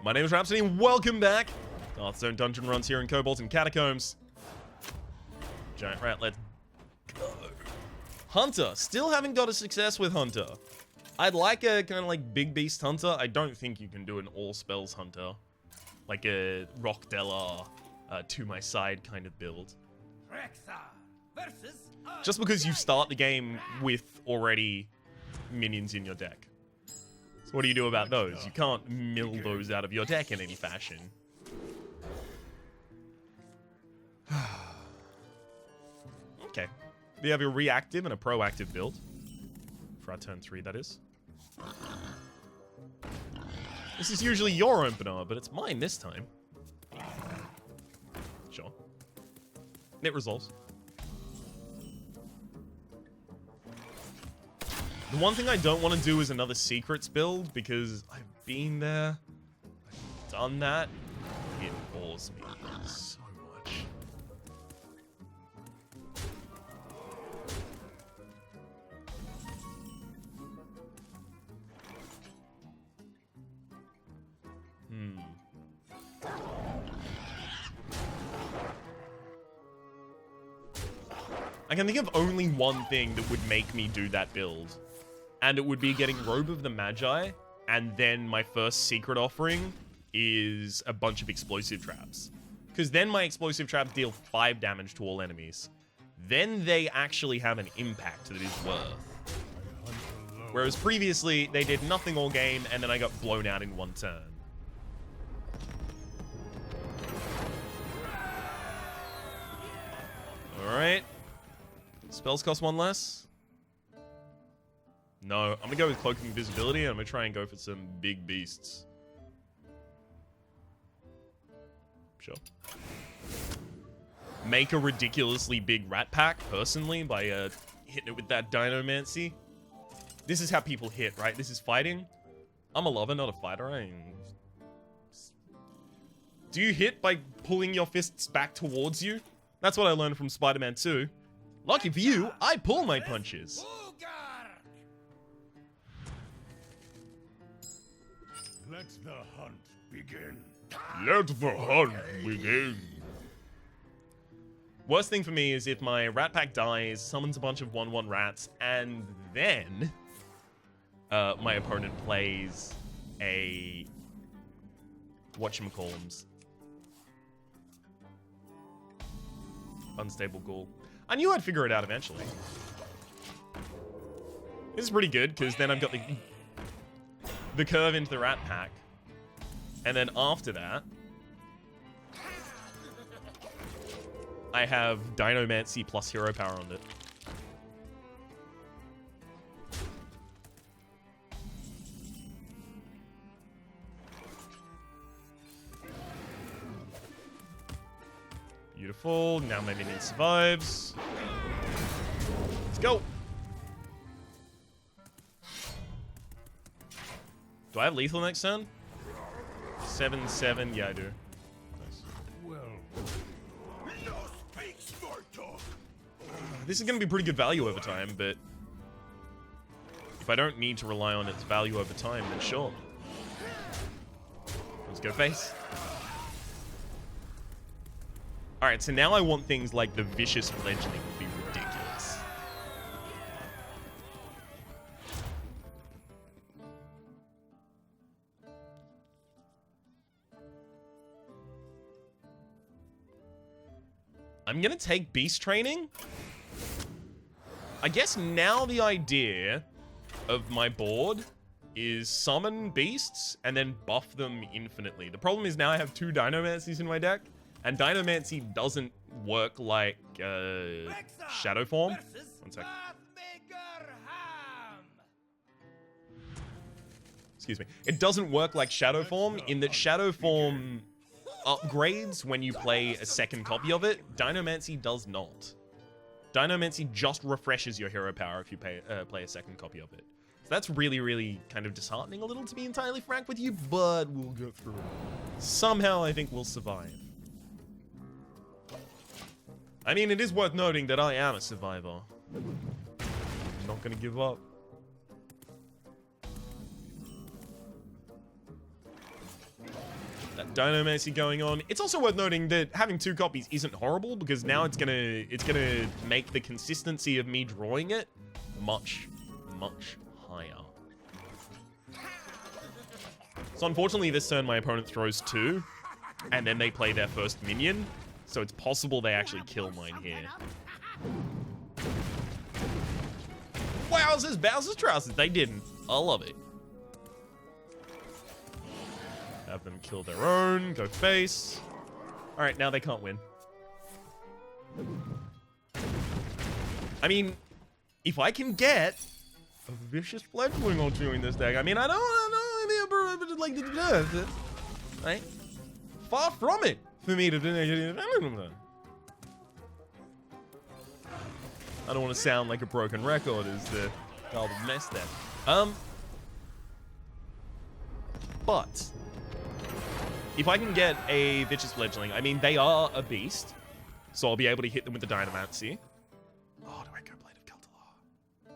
My name is Rhapsody and welcome back to Hearthstone Dungeon Runs here in Kobolds and Catacombs. Giant rat, let's go. Hunter, still haven't got a success with Hunter. I'd like a kind of like big beast Hunter. I don't think you can do an all spells Hunter. Like a Rockdella to my side kind of build. Just because you start the game with already minions in your deck. So what do you do about those? You can't mill those out of your deck in any fashion. Okay. We have a reactive and a proactive build. For our turn 3, that is. This is usually your opener, but it's mine this time. Sure. It resolves. The one thing I don't want to do is another secrets build, because I've been there, I've done that, it bores me so much. I can think of only one thing that would make me do that build. And it would be getting Robe of the Magi, and then my first secret offering is a bunch of explosive traps. Because then my explosive traps deal 5 damage to all enemies. Then they actually have an impact that is worth. Whereas previously, they did nothing all game, and then I got blown out in one turn. Alright. Spells cost 1 less. No, I'm gonna go with Cloaking Invisibility, and I'm gonna try and go for some big beasts. Sure. Make a ridiculously big rat pack, personally, by hitting it with that Dinomancy. This is how people hit, right? This is fighting. I'm a lover, not a fighter. Do you hit by pulling your fists back towards you? That's what I learned from Spider-Man 2. Lucky for you, I pull my punches. Let the hunt begin. Let the hunt begin. Worst thing for me is if my rat pack dies, summons a bunch of 1/1 rats, and then my opponent plays a whatchamacallums. Unstable ghoul. I knew I'd figure it out eventually. This is pretty good, because then I've got the curve into the rat pack. And then after that, I have Dinomancy plus hero power on it. Beautiful. Now my minion survives. Let's go. Do I have lethal next turn? 7/7. Yeah, I do. Nice. Well, no speaks for talk. This is going to be pretty good value over time, but if I don't need to rely on its value over time, then sure. Let's go face. Alright, so now I want things like the Vicious Fledgling to be ridiculous. I'm gonna take Beast Training. I guess now the idea of my board is summon beasts and then buff them infinitely. The problem is now I have 2 Dinomancies in my deck. And Dinomancy doesn't work like Shadow Form. One sec. Excuse me. It doesn't work like Shadow Form in that Shadow Form upgrades when you play a second copy of it. Dinomancy does not. Dinomancy just refreshes your hero power if you play a second copy of it. So that's really, really kind of disheartening a little, to be entirely frank with you, but we'll get through it. Somehow I think we'll survive. I mean, it is worth noting that I am a survivor. I'm not gonna give up. that Dynamacy going on. It's also worth noting that having 2 copies isn't horrible, because now it's gonna make the consistency of me drawing it much, much higher. So unfortunately this turn my opponent throws 2, and then they play their first minion, so it's possible they actually kill mine here. Wowzers, Bowser's trousers, they didn't. I love it. Have them kill their own, go face. Alright, now they can't win. I mean, if I can get a vicious fledgling or 2 in this deck, I mean, I don't know, like, right? Far from it for me to do. I don't want to sound like a broken record, is the garbled mess there. But if I can get a vicious fledgling, I mean, they are a beast, so I'll be able to hit them with the Dynamancy. Oh, do I go Blade of Kel'Thuzad?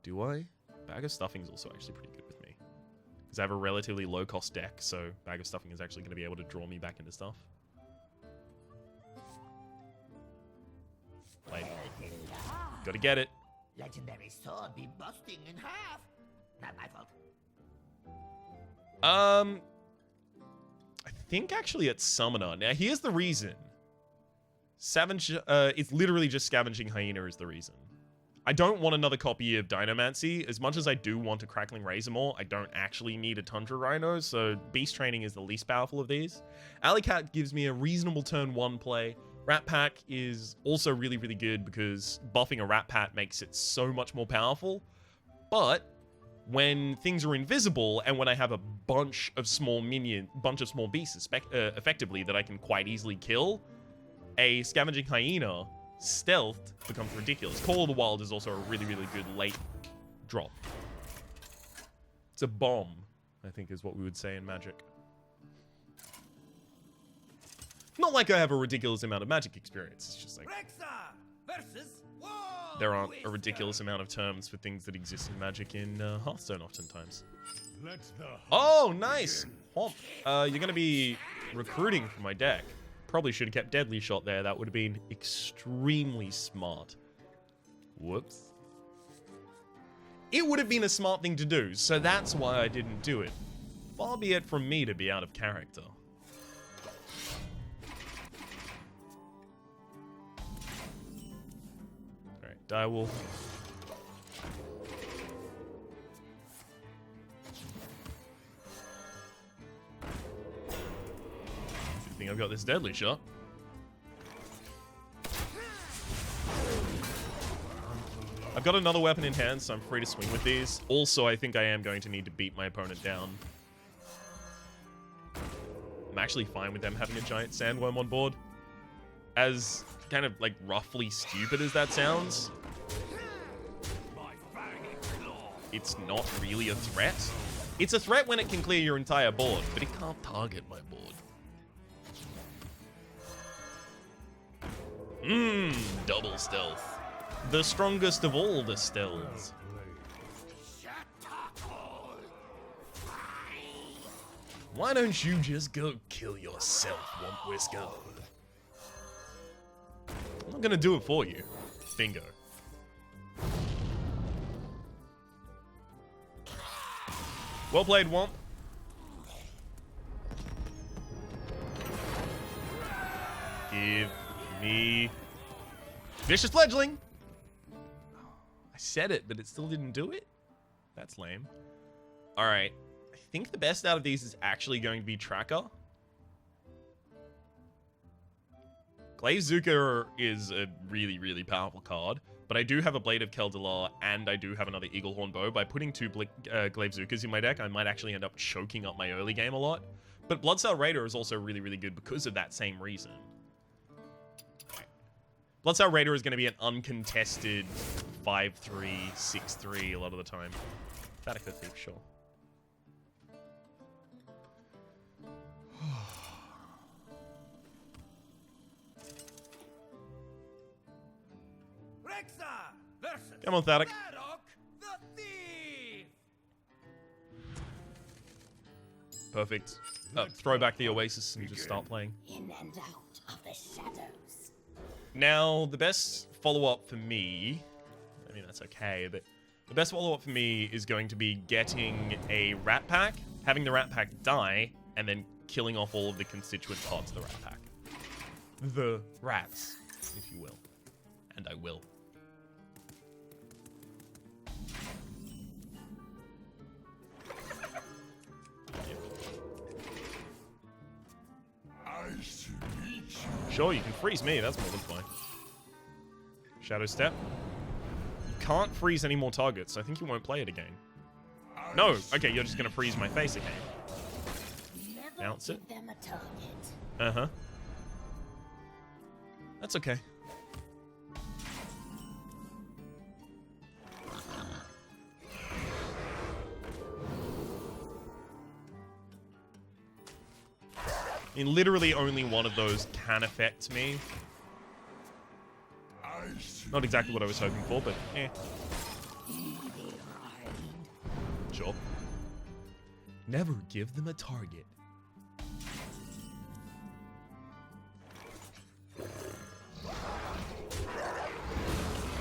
Do I? Bag of Stuffing is also actually pretty good with me, because I have a relatively low-cost deck, so Bag of Stuffing is actually going to be able to draw me back into stuff. Blade. Gotta get it. Legendary sword be busting in half. Not my fault. I think actually it's Summoner. Now, here's the reason. It's literally just Scavenging Hyena is the reason. I don't want another copy of Dynamancy. As much as I do want a Crackling Razormaw, I don't actually need a Tundra Rhino, so Beast Training is the least powerful of these. Alley Cat gives me a reasonable turn 1 play. Rat Pack is also really, really good because buffing a Rat Pack makes it so much more powerful. But when things are invisible and when I have a bunch of small beasts effectively that I can quite easily kill, a Scavenging Hyena stealth becomes ridiculous. Call of the Wild is also a really, really good late drop. It's a bomb, I think is what we would say in Magic. Not like I have a ridiculous amount of Magic experience. It's just like there aren't a ridiculous amount of terms for things that exist in Magic in Hearthstone oftentimes. Oh, nice! Homp. You're going to be recruiting for my deck. Probably should have kept Deadly Shot there. That would have been extremely smart. Whoops. It would have been a smart thing to do, so that's why I didn't do it. Far be it from me to be out of character. Alright, Direwolf. Good thing I've got this Deadly Shot. I've got another weapon in hand, so I'm free to swing with these. Also, I think I am going to need to beat my opponent down. I'm actually fine with them having a giant sandworm on board. As kind of, like, roughly stupid as that sounds, it's not really a threat. It's a threat when it can clear your entire board, but it can't target my board. Double stealth. The strongest of all the stealths. Why don't you just go kill yourself, Womp Whisker? I'm not gonna do it for you. Bingo. Well played, Womp. Give me Vicious Fledgling. I said it, but it still didn't do it? That's lame. Alright. I think the best out of these is actually going to be Tracker. Glavezuka is a really, really powerful card, but I do have a Blade of Kel'Thuzad and I do have another Eaglehorn Bow. By putting 2 Glavezukas in my deck, I might actually end up choking up my early game a lot. But Bloodsail Raider is also really, really good because of that same reason. Bloodsail Raider is going to be an uncontested 5-3, 6-3 a lot of the time. Vatican Thief, sure. Come on, Thadik. Perfect. Throw back the Oasis and just start playing. In and out of the shadows. Now, the best follow-up for me... I mean, that's okay, but... The best follow-up for me is going to be getting a Rat Pack, having the Rat Pack die, and then killing off all of the constituent parts of the Rat Pack. The rats, if you will. And I will. Sure, you can freeze me. That's more than fine. Shadow Step. You can't freeze any more targets. I think you won't play it again. No. Okay, you're just going to freeze my face again. Bounce it. Them a target. Uh-huh. That's okay. I mean, literally only one of those can affect me. Not exactly what I was hoping for, but eh. Sure. Never give them a target.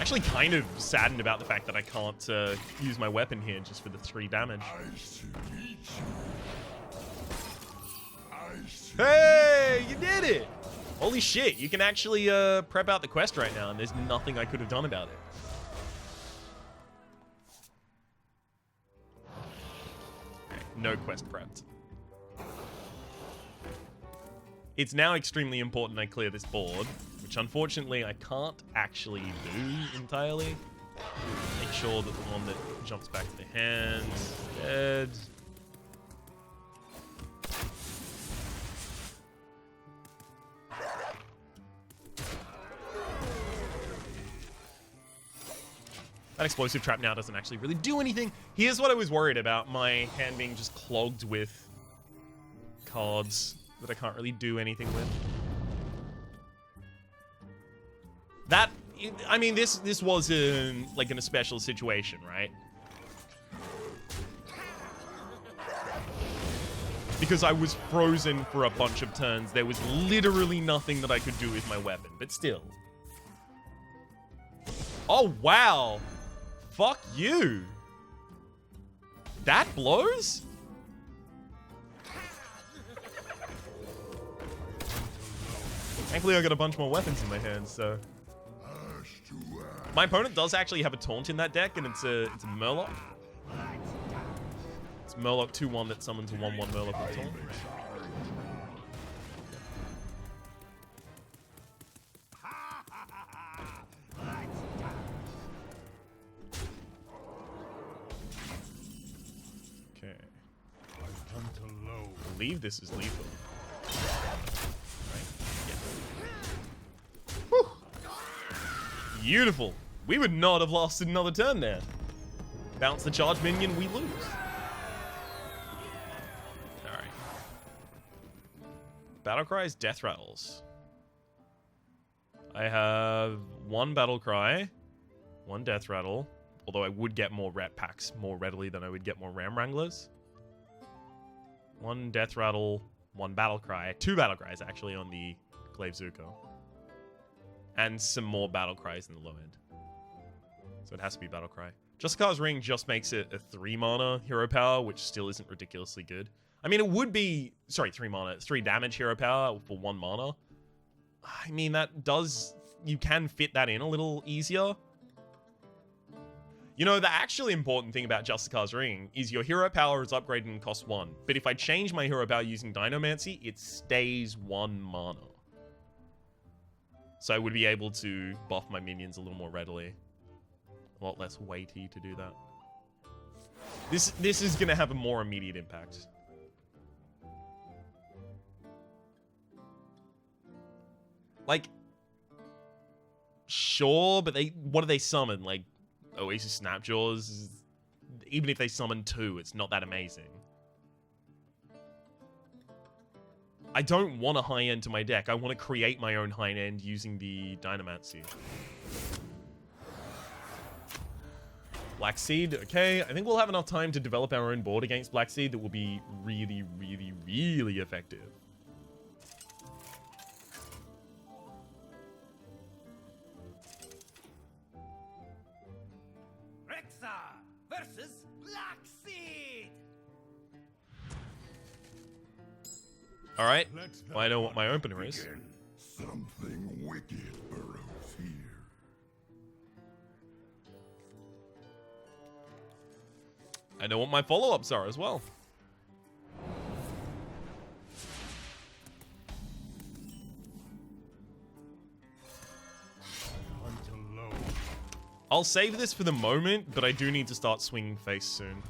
Actually kind of saddened about the fact that I can't use my weapon here just for the 3 damage. Hey, you did it! Holy shit, you can actually prep out the quest right now, and there's nothing I could have done about it. No quest prepped. It's now extremely important I clear this board, which unfortunately I can't actually do entirely. Make sure that the one that jumps back to the hand is dead. That explosive trap now doesn't actually really do anything. Here's what I was worried about, my hand being just clogged with cards that I can't really do anything with. That, I mean, this was like in a special situation, right? Because I was frozen for a bunch of turns. There was literally nothing that I could do with my weapon, but still. Oh, wow. Fuck you. That blows? Thankfully, I got a bunch more weapons in my hands, so... My opponent does actually have a taunt in that deck, and it's a Murloc. It's Murloc 2-1 that summons a 1-1 Murloc with taunt. Okay. I believe this is lethal. Beautiful. We would not have lasted another turn there. Bounce the charge minion, we lose. Alright. Battle cries, death rattles. I have 1 battle cry, 1 death rattle, although I would get more rat packs more readily than I would get more ram wranglers. 1 death rattle, 1 battle cry, 2 battle cries actually on the Glaive Zuko. And some more battle cries in the low end. So it has to be battle cry. Justicar's Ring just makes it a 3 mana hero power, which still isn't ridiculously good. I mean, it would be... Sorry, 3 mana. 3 damage hero power for 1 mana. I mean, that does... You can fit that in a little easier. You know, the actually important thing about Justicar's Ring is your hero power is upgraded and costs 1. But if I change my hero power using Dinomancy, it stays 1 mana. So I would be able to buff my minions a little more readily. A lot less weighty to do that. This is going to have a more immediate impact. Like, sure, but what do they summon? Like, Oasis Snapjaws? Even if they summon 2, it's not that amazing. I don't want a high end to my deck. I want to create my own high end using the Dynamancy. Black Seed, okay. I think we'll have enough time to develop our own board against Black Seed that will be really, really, really effective. Versus Black Seed. All right. Well, I know what my opener is. Begin. Something wicked burrows here. I know what my follow-ups are as well. I'll save this for the moment, but I do need to start swinging face soon.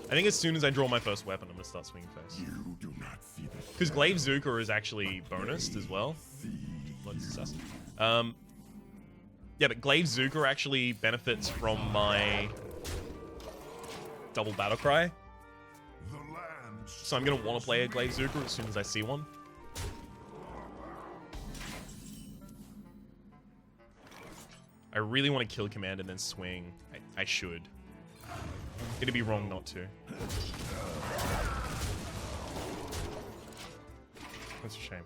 I think as soon as I draw my first weapon, I'm gonna start swinging face. You do not see the Because Glaive Zuka is actually bonused as well. Yeah, but Glaive Zuka actually benefits from my double battle cry. The land. So I'm gonna want to play a Glaive Zuka as soon as I see one. I really want to kill command and then swing. I should. It'd be wrong not to. That's a shame.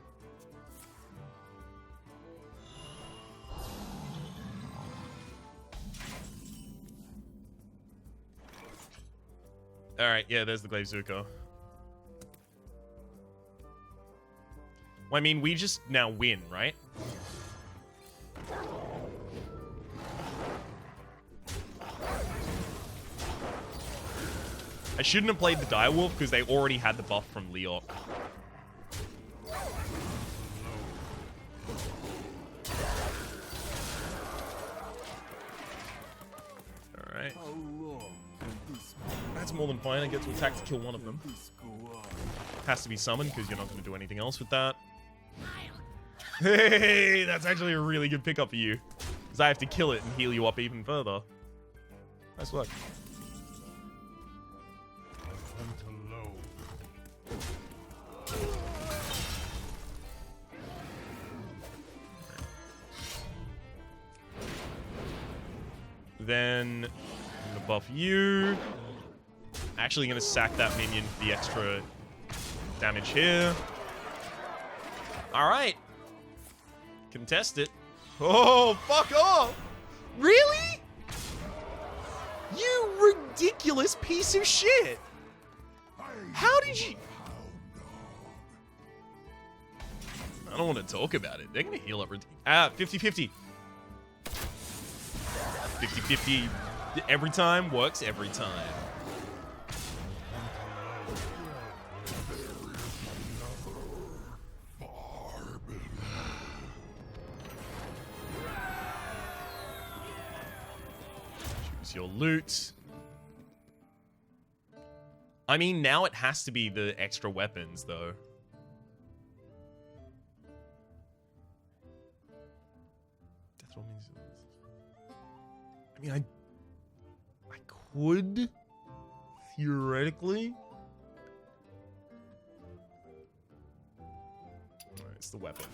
Alright, yeah, there's the Glaive Zuko. Well, I mean, we just now win, right? I shouldn't have played the Direwolf because they already had the buff from Leok. Alright. That's more than fine. I get to attack to kill one of them. Has to be summoned because you're not going to do anything else with that. Hey, that's actually a really good pickup for you. Because I have to kill it and heal you up even further. Nice work. Then I'm gonna buff you. Actually gonna sack that minion for the extra damage here. Alright. Contest it. Oh, fuck off! Really? You ridiculous piece of shit! How did you... I don't want to talk about it. They're gonna heal up. 50-50. 50-50 every time works every time. Choose your loot. I mean, now it has to be the extra weapons, though. I mean, I could theoretically. Alright, it's the weapons.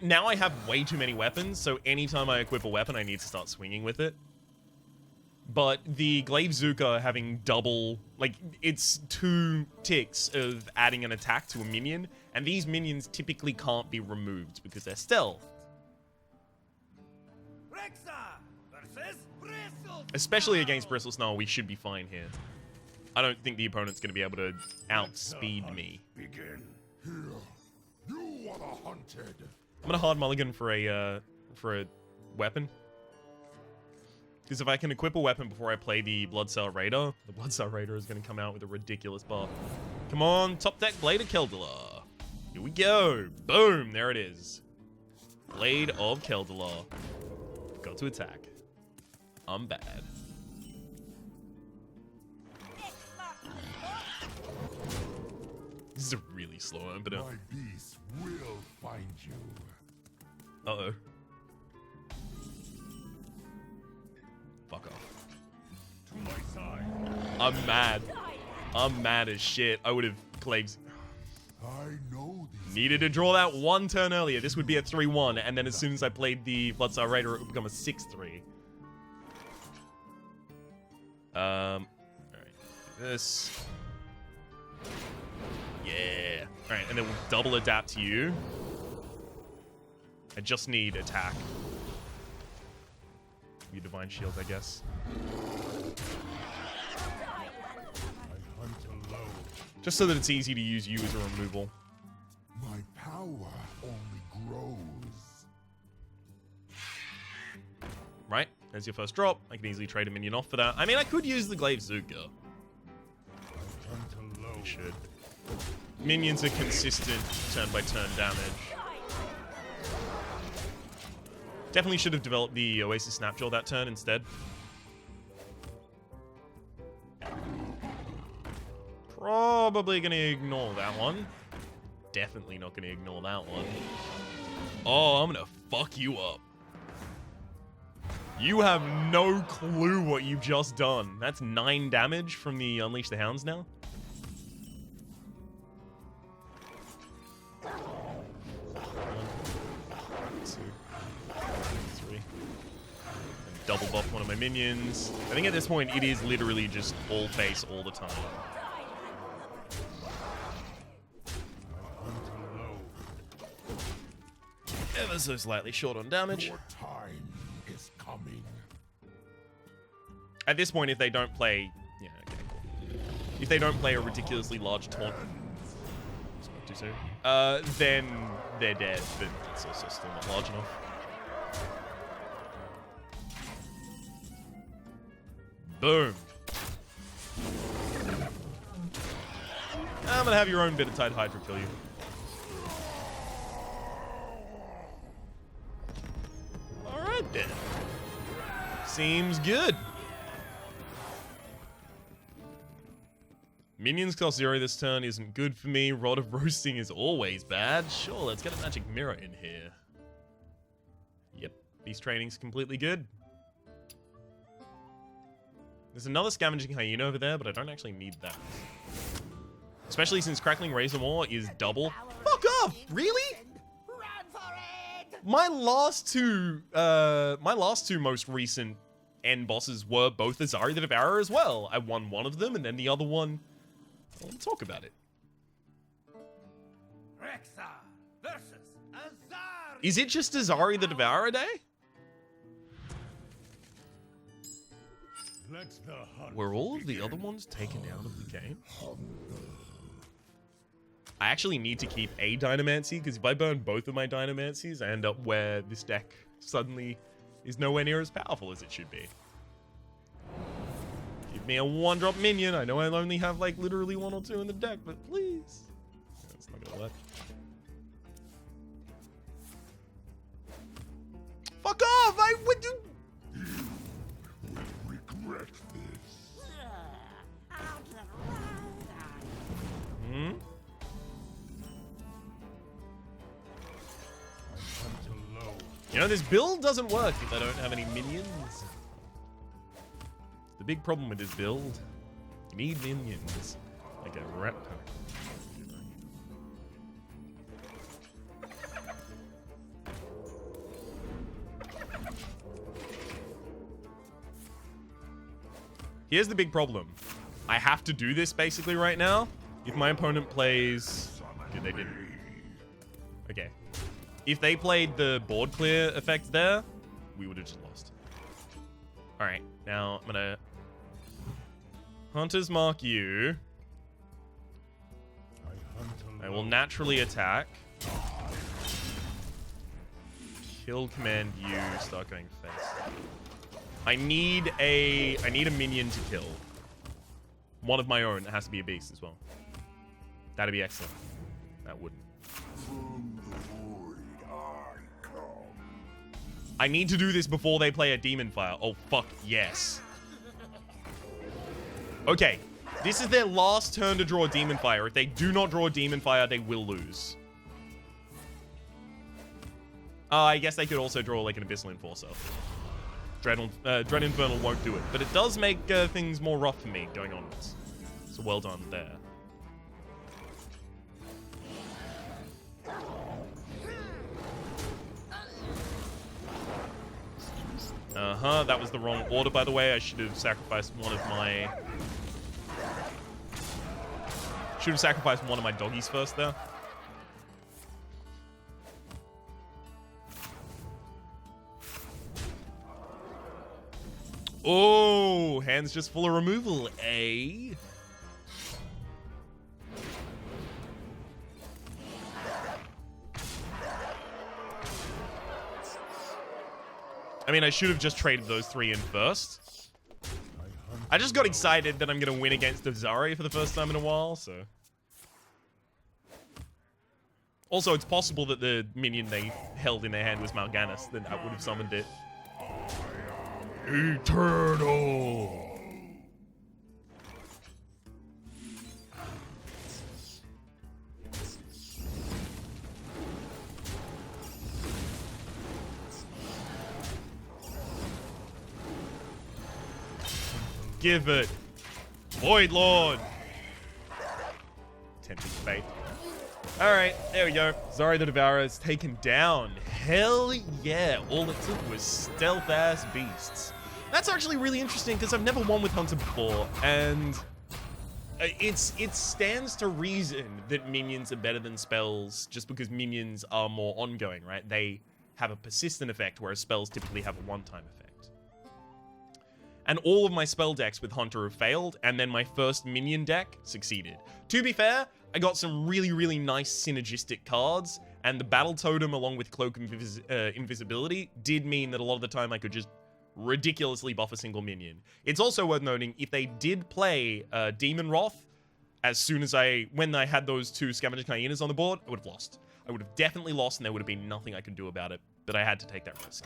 Now I have way too many weapons, so anytime I equip a weapon, I need to start swinging with it. But the Glaive Zuka having double, like, it's 2 ticks of adding an attack to a minion, and these minions typically can't be removed because they're stealth. Especially against Bristlesnarl, we should be fine here. I don't think the opponent's going to be able to outspeed me. Begin. Here, you are the hunted. I'm going to hard mulligan for a weapon. Because if I can equip a weapon before I play the Bloodcell Raider, the Bloodcell Raider is going to come out with a ridiculous buff. Come on, top deck Blade of Keldallar. Here we go. Boom, there it is. Blade of Keldallar. Got to attack. I'm bad. This is a really slow opener. My beast will find you. Uh-oh. Fuck off. To my side. I'm mad. I'm mad as shit. I would have claimed. I know Needed to draw that one turn earlier. This would be a 3-1, and then as soon as I played the Bloodstar Raider, it would become a 6-3. Alright, this. Yeah. Alright, and then we'll double adapt to you. I just need attack. You Divine Shield, I guess. Just so that it's easy to use you as a removal. My power only grows. Right? There's your first drop. I can easily trade a minion off for that. I mean, I could use the Glaive Zuga. I should. Minions are consistent turn-by-turn damage. Definitely should have developed the Oasis Snapjaw that turn instead. Probably gonna ignore that one. Definitely not gonna ignore that one. Oh, I'm gonna fuck you up. You have no clue what you've just done. That's 9 damage from the Unleash the Hounds now. Double buff one of my minions. I think at this point it is literally just all face all the time. Ever so slightly short on damage. Your time is coming. At this point, if they don't play, yeah, okay, cool. If they don't play a ridiculously large taunt, not too soon, then they're dead. But it's also still not large enough. Boom. I'm gonna have your own bit of Tide Hydra kill you. Alright then. Seems good. Minions cost 0 this turn isn't good for me. Rod of Roasting is always bad. Sure, let's get a Magic Mirror in here. Yep, Beast Training's completely good. There's another Scavenging Hyena over there, but I don't actually need that. Especially since Crackling Razormaw is double. Fuck off! Really? Run for it! My last two most recent end bosses were both Azari the Devourer as well. I won one of them, and then the other one... I'll talk about it. Rexa versus Azar. Is it just Azari the Devourer day? Were all of the other ones taken out of the game? I actually need to keep a Dynamancy, because if I burn both of my Dynamancies, I end up where this deck suddenly is nowhere near as powerful as it should be. Give me a 1-drop minion. I know I only have like literally 1 or 2 in the deck, but please. That's not gonna work. Fuck off! I would do... Regret this. Hmm? You know, this build doesn't work if I don't have any minions. The big problem with this build, you need minions. Like a rat pack. Here's the big problem. I have to do this basically right now. If my opponent plays... Okay, they didn't. Okay. If they played the board clear effect there, we would have just lost. Alright, now I'm gonna... Hunter's Mark you. I will naturally attack. Kill command you, start going face. I need a minion to kill. One of my own. It has to be a beast as well. That'd be excellent. That wouldn't. From the void I come. I need to do this before they play a Demon Fire. Oh, fuck, yes. Okay, this is their last turn to draw a Demon Fire. If they do not draw a Demon Fire, they will lose. I guess they could also draw like an Abyssal Enforcer. Dread Infernal won't do it, but it does make things more rough for me going onwards. So well done there. Uh-huh, that was the wrong order, by the way. I should have sacrificed one of my... Should have sacrificed one of my doggies first there. Oh, hands just full of removal, eh? I mean, I should have just traded those 3 in first. I just got excited that I'm going to win against Azari for the first time in a while, so... Also, it's possible that the minion they held in their hand was Mal'Ganis, then I would have summoned it. Eternal! Give it. Void Lord. Tempting fate. Alright, there we go. Zari the Devourer is taken down. Hell yeah. All it took was stealth-ass beasts. That's actually really interesting because I've never won with Hunter before, and it stands to reason that minions are better than spells just because minions are more ongoing, right? They have a persistent effect, whereas spells typically have a one-time effect. And all of my spell decks with Hunter have failed, and then my first minion deck succeeded. To be fair, I got some really, really nice synergistic cards, and the Battle Totem along with Cloak and Invisibility did mean that a lot of the time I could just ridiculously buff a single minion. It's also worth noting, if they did play Demon Wrath, when I had those 2 Scavenger Hyenas on the board, I would have lost. I would have definitely lost, and there would have been nothing I could do about it, but I had to take that risk.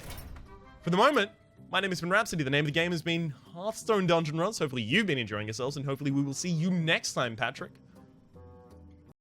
For the moment, my name has been Rhapsody. The name of the game has been Hearthstone Dungeon Runs. Hopefully you've been enjoying yourselves, and hopefully we will see you next time, Patrick.